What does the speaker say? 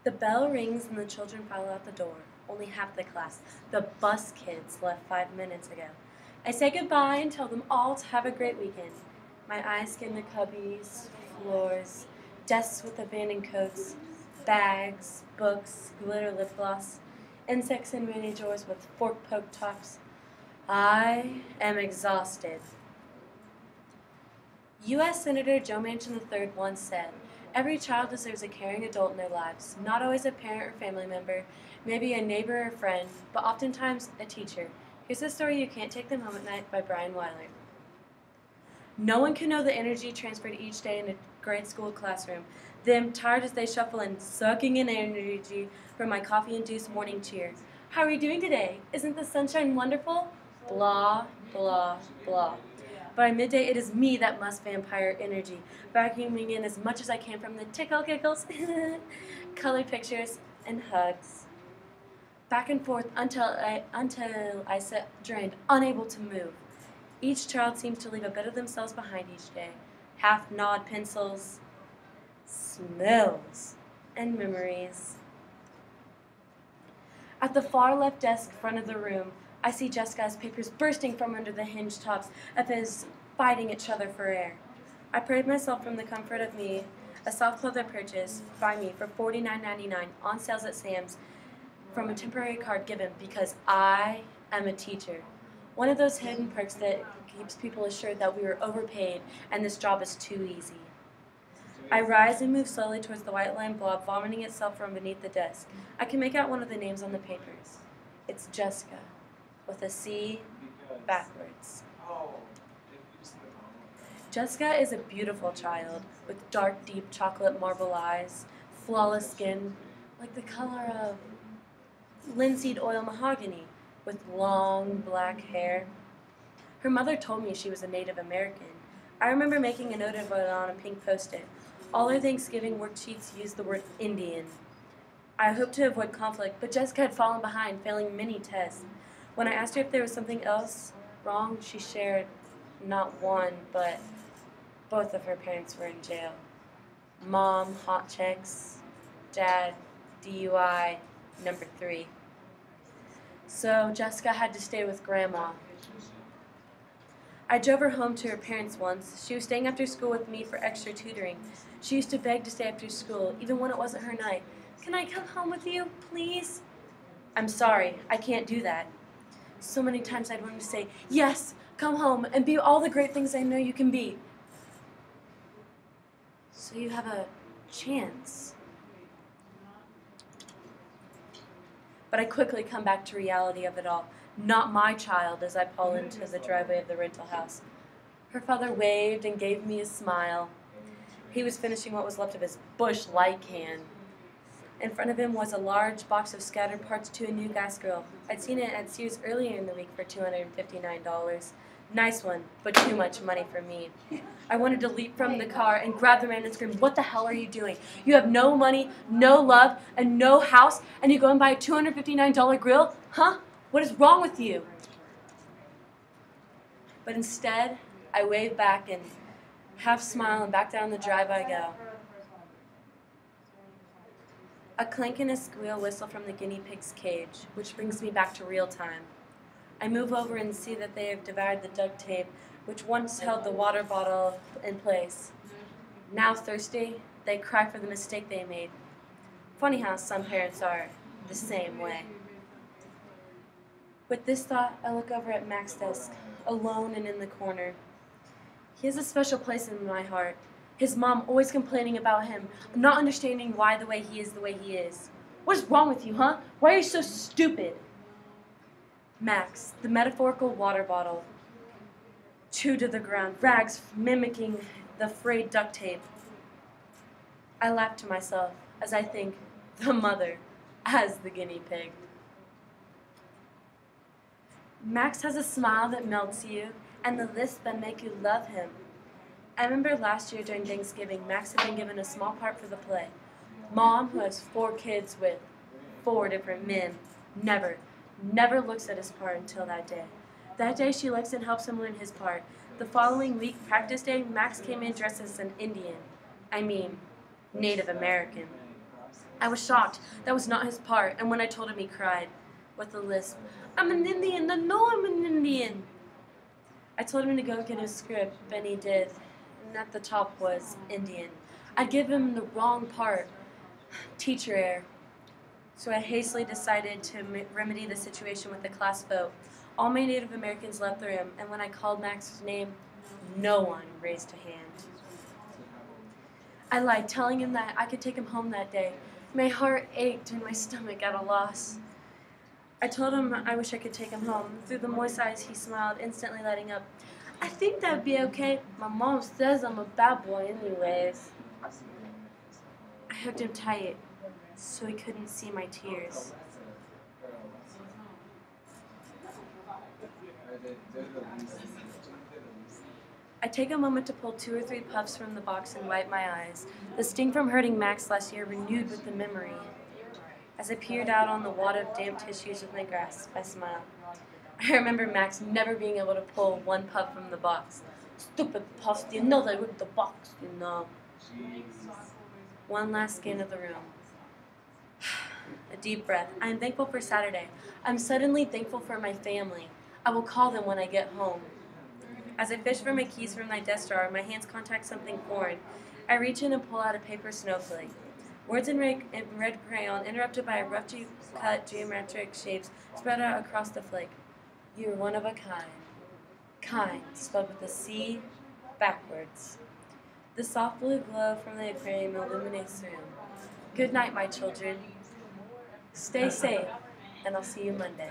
The bell rings and the children file out the door. Only half the class, the bus kids, left 5 minutes ago. I say goodbye and tell them all to have a great weekend. My eyes scan the cubbies, floors, desks with abandoned coats, bags, books, glitter lip gloss, insects in many drawers with fork-poke tops. I am exhausted. U.S. Senator Joe Manchin III once said, "Every child deserves a caring adult in their lives, not always a parent or family member, maybe a neighbor or friend, but oftentimes a teacher." Here's a story You Can't Take Them Home at Night by Brian Weiler. No one can know the energy transferred each day in a grade school classroom, them tired as they shuffle in, sucking in energy from my coffee-induced morning cheer. "How are you doing today? Isn't the sunshine wonderful?" Blah, blah, blah. By midday, it is me that must vampire energy, vacuuming in as much as I can from the tickle giggles, colored pictures, and hugs. Back and forth until I sit drained, unable to move. Each child seems to leave a bit of themselves behind each day. Half-gnawed pencils, smells, and memories. At the far left desk front of the room, I see Jessica's papers bursting from under the hinged tops of his fighting each other for air. I pride myself from the comfort of me, a soft leather purchase by me for $49.99 on sales at Sam's from a temporary card given because I am a teacher. One of those hidden perks that keeps people assured that we were overpaid and this job is too easy. I rise and move slowly towards the white line blob vomiting itself from beneath the desk. I can make out one of the names on the papers. It's Jessica, with a C backwards. Jessica is a beautiful child with dark, deep chocolate marble eyes, flawless skin, like the color of linseed oil mahogany, with long black hair. Her mother told me she was a Native American. I remember making a note of it on a pink Post-it. All her Thanksgiving worksheets used the word Indian. I hoped to avoid conflict, but Jessica had fallen behind, failing many tests. When I asked her if there was something else wrong, she shared not one, but both of her parents were in jail. Mom, hot checks. Dad, DUI, number 3. So Jessica had to stay with Grandma. I drove her home to her parents once. She was staying after school with me for extra tutoring. She used to beg to stay after school, even when it wasn't her night. "Can I come home with you, please?" "I'm sorry, I can't do that." So many times I'd wanted to say, "Yes, come home and be all the great things I know you can be." So you have a chance. But I quickly come back to reality of it all. Not my child as I pull into the driveway of the rental house. Her father waved and gave me a smile. He was finishing what was left of his Busch Light can. In front of him was a large box of scattered parts to a new gas grill. I'd seen it at Sears earlier in the week for $259. Nice one, but too much money for me. I wanted to leap from the car and grab the man and scream, "What the hell are you doing? You have no money, no love, and no house, and you go and buy a $259 grill? Huh? What is wrong with you?" But instead, I wave back and half smile, and back down the drive I go. A clink and a squeal whistle from the guinea pig's cage, which brings me back to real time. I move over and see that they have devoured the duct tape, which once held the water bottle in place. Now thirsty, they cry for the mistake they made. Funny how some parents are the same way. With this thought, I look over at Mac's desk, alone and in the corner. He has a special place in my heart. His mom always complaining about him, not understanding why the way he is. "What is wrong with you, huh? Why are you so stupid?" Max, the metaphorical water bottle, chewed to the ground, rags mimicking the frayed duct tape. I laugh to myself as I think the mother as the guinea pig. Max has a smile that melts you and the lisp that make you love him. I remember last year during Thanksgiving, Max had been given a small part for the play. Mom, who has 4 kids with 4 different men, never looks at his part until that day. That day she looks and helps him learn his part. The following week, practice day, Max came in dressed as an Indian. I mean, Native American. I was shocked. That was not his part, and when I told him, he cried with a lisp. I'm an Indian. I know I'm an Indian. I told him to go get his script, and he did. And at the top was Indian. I'd give him the wrong part, teacher error. So I hastily decided to remedy the situation with a class vote. All my Native Americans left the room, and when I called Max's name, no one raised a hand. I lied, telling him that I could take him home that day. My heart ached and my stomach at a loss. I told him I wish I could take him home. Through the moist eyes, he smiled, instantly lighting up. I think that'd be okay. My mom says I'm a bad boy anyways. I hugged him tight so he couldn't see my tears. I take a moment to pull 2 or 3 puffs from the box and wipe my eyes. The sting from hurting Max last year renewed with the memory. As I peered out on the wad of damp tissues with my grasp, I smiled. I remember Max never being able to pull 1 puff from the box. Stupid puffs, you know they ripped the box, you know. One last scan of the room. A deep breath. I am thankful for Saturday. I'm suddenly thankful for my family. I will call them when I get home. As I fish for my keys from my desk drawer, my hands contact something foreign. I reach in and pull out a paper snowflake. Words in red crayon, interrupted by roughly cut geometric shapes, spread out across the flake. You're one of a kind. Kind, spelled with a C backwards. The soft blue glow from the aquarium illuminates the room. Good night, my children. Stay safe, and I'll see you Monday.